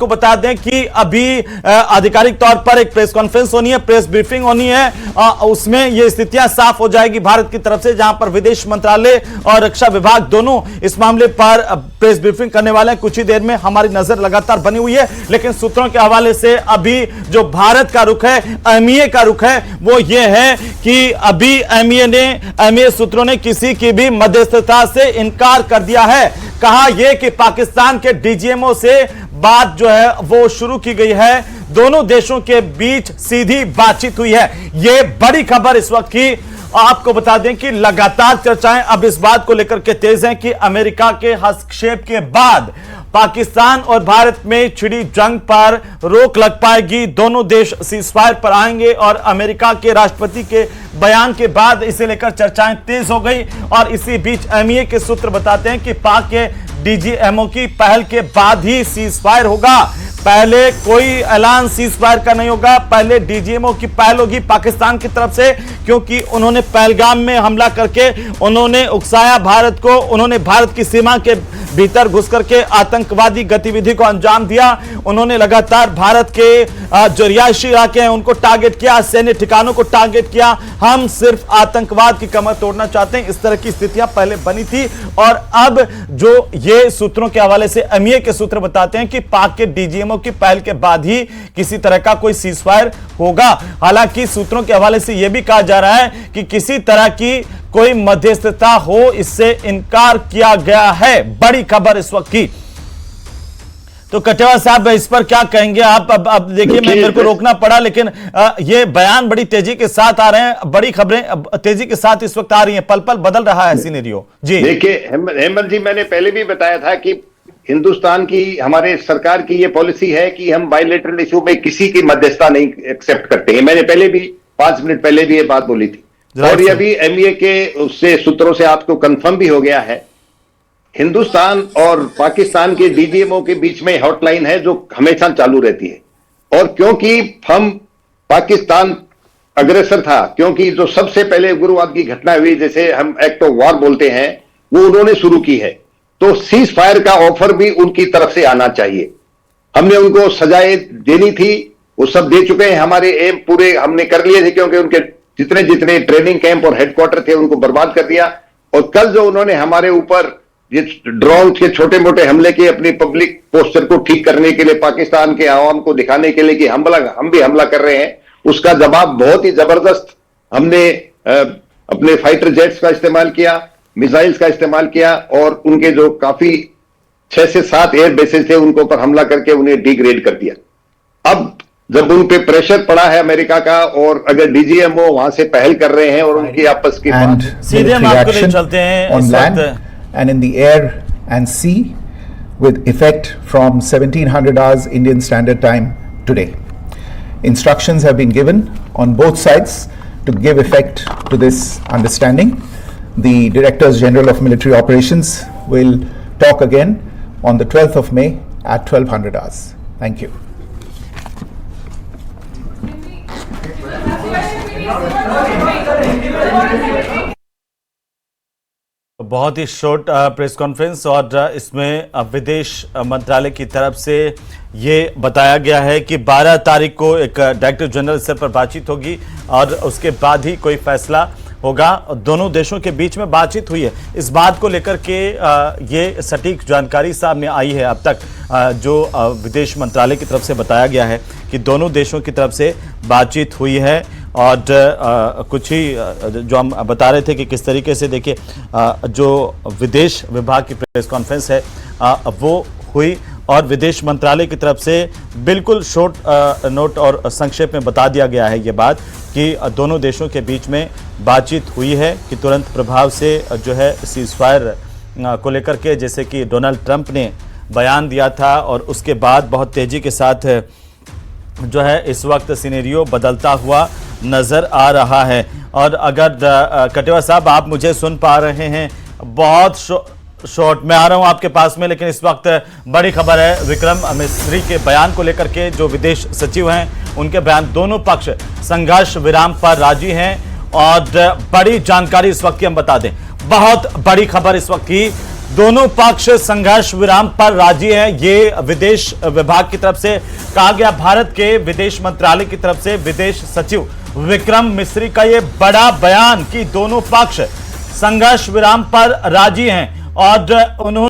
आपको बता दें कि अभी आधिकारिक तौर पर एक प्रेस कॉन्फ्रेंस होनी है, प्रेस ब्रीफिंग होनी है, उसमें ये स्थितियां साफ हो जाएगी भारत की तरफ से, जहां पर विदेश मंत्रालय और रक्षा विभाग दोनों इस मामले पर प्रेस ब्रीफिंग करने वाले हैं। कुछ ही देर में हमारी नजर लगातार बनी हुई है, लेकिन सूत्रों के हवाले से अभी जो भारत का रुख है, एमईए का रुख है, वो ये है कि अभी एमईए सूत्रों ने किसी की भी मध्यस्थता से इनकार कर दिया है। कहा यह कि पाकिस्तान के डीजीएमओ से बात जो है वो शुरू की गई है, दोनों देशों के बीच सीधी बातचीत हुई है। यह बड़ी खबर इस वक्त की। आपको बता दें कि लगातार चर्चाएं अब इस बात को लेकर के तेज हैं कि अमेरिका के हस्तक्षेप के बाद पाकिस्तान और भारत में छिड़ी जंग पर रोक लग पाएगी, दोनों देश सीजफायर पर आएंगे, और अमेरिका के राष्ट्रपति के बयान के बाद इसे लेकर चर्चाएं तेज हो गई। और इसी बीच एमईए के सूत्र बताते हैं कि पाक के डीजीएमओ की पहल के बाद ही सीजफायर होगा। पहले कोई ऐलान सीजफायर का नहीं होगा, पहले डीजीएमओ की पहल होगी पाकिस्तान की तरफ से, क्योंकि उन्होंने पहलगाम में हमला करके उन्होंने उकसाया भारत को, उन्होंने भारत की सीमा के भीतर घुस करके आतंकवादी गतिविधि को अंजाम दिया। उन्होंने लगातार भारत के जो रिहायशी इलाके हैं उनको टारगेट किया, सैन्य ठिकानों को टारगेट किया। हम सिर्फ आतंकवाद की कमर तोड़ना चाहते हैं, इस तरह की स्थितियां पहले बनी थी। और अब जो ये सूत्रों के हवाले से एमईए के सूत्र बताते हैं कि पाक के डीजीएमओ की पहल के बाद ही किसी तरह का कोई सीजफायर होगा। हालांकि सूत्रों के हवाले से यह भी कहा जा रहा है कि किसी तरह की कोई मध्यस्थता हो, इससे इनकार किया गया है। बड़ी खबर इस वक्त की। तो कटेवा साहब इस पर क्या कहेंगे आप? अब देखिए, मेरे को रोकना पड़ा, लेकिन ये बयान बड़ी तेजी के साथ आ रहे हैं, बड़ी खबरें तेजी के साथ इस वक्त आ रही हैं, पल पल बदल रहा है सिनेरियो। जी देखिए हेमंत जी, मैंने पहले भी बताया था कि हिंदुस्तान की, हमारे सरकार की ये पॉलिसी है कि हम बायलैटरल इशू में किसी की मध्यस्थता नहीं एक्सेप्ट करते हैं। मैंने पहले भी 5 मिनट पहले भी ये बात बोली थी, और ये अभी एमईए के उससे सूत्रों से आपको कंफर्म भी हो गया है। हिंदुस्तान और पाकिस्तान के डीजीएमओ के बीच में हॉटलाइन है जो हमेशा चालू रहती है, और क्योंकि हम पाकिस्तान अग्रेसर था, क्योंकि जो सबसे पहले उग्रवाद की घटना हुई, जैसे हम एक्ट ऑफ वॉर बोलते हैं, वो उन्होंने शुरू की है, तो सीज फायर का ऑफर भी उनकी तरफ से आना चाहिए। हमने उनको सजाएं देनी थी, वो सब दे चुके हैं। हमारे एम पूरे हमने कर लिए थे, क्योंकि उनके जितने जितने ट्रेनिंग कैंप और हेडक्वार्टर थे उनको बर्बाद कर दिया। और कल जो उन्होंने हमारे ऊपर ये ड्रोन के छोटे मोटे हमले के, अपनी पब्लिक पोस्चर को ठीक करने के लिए, पाकिस्तान के आवाम को दिखाने के लिए कि हम भी हमला कर रहे हैं, उसका जवाब बहुत ही जबरदस्त हमने अपने फाइटर जेट्स का इस्तेमाल किया, मिसाइल्स का इस्तेमाल किया, और उनके जो काफी 6 से 7 एयर बेसेस थे उनको पर हमला करके उन्हें डिग्रेड कर दिया। अब जब उन पे प्रेशर पड़ा है अमेरिका का, और अगर डीजीएमओ वहां से पहल कर रहे हैं और उनकी आपस की सीधे हम आपको ले चलते हैं on land and in the air and sea with effect from 1700 hours Indian Standard Time today. Instructions have been given on both sides to give effect to this understanding. The Directors General of Military Operations will talk again on the 12th of May at 1200 hours. Thank you. बहुत ही short press conference, और इसमें विदेश मंत्रालय की तरफ से ये बताया गया है कि 12 तारीख को एक डायरेक्टर जनरल स्तर पर बातचीत होगी, और उसके बाद ही कोई फैसला होगा। दोनों देशों के बीच में बातचीत हुई है। इस बात को लेकर के ये सटीक जानकारी सामने आई है अब तक, जो विदेश मंत्रालय की तरफ से बताया गया है कि दोनों देशों की तरफ से बातचीत हुई है। और कुछ ही जो हम बता रहे थे कि किस तरीके से, देखिए, जो विदेश विभाग की प्रेस कॉन्फ्रेंस है वो हुई, और विदेश मंत्रालय की तरफ से बिल्कुल शॉर्ट नोट और संक्षेप में बता दिया गया है ये बात कि दोनों देशों के बीच में बातचीत हुई है कि तुरंत प्रभाव से जो है सीजफायर को लेकर के, जैसे कि डोनाल्ड ट्रंप ने बयान दिया था, और उसके बाद बहुत तेज़ी के साथ जो है इस वक्त सिनेरियो बदलता हुआ नज़र आ रहा है। और अगर कटेवा साहब आप मुझे सुन पा रहे हैं, बहुत शॉर्ट मैं आ रहा हूं आपके पास में, लेकिन इस वक्त बड़ी खबर है विक्रम मिस्री के बयान को लेकर के। जो विदेश सचिव हैं उनके बयान, दोनों पक्ष संघर्ष विराम पर राजी हैं। और बड़ी जानकारी इस वक्त की हम बता दें, बहुत बड़ी खबर इस वक्त की, दोनों पक्ष संघर्ष विराम पर राजी हैं, ये विदेश विभाग की तरफ से कहा गया। भारत के विदेश मंत्रालय की तरफ से विदेश सचिव विक्रम मिस्री का ये बड़ा बयान कि दोनों पक्ष संघर्ष विराम पर राजी हैं और उन्होंने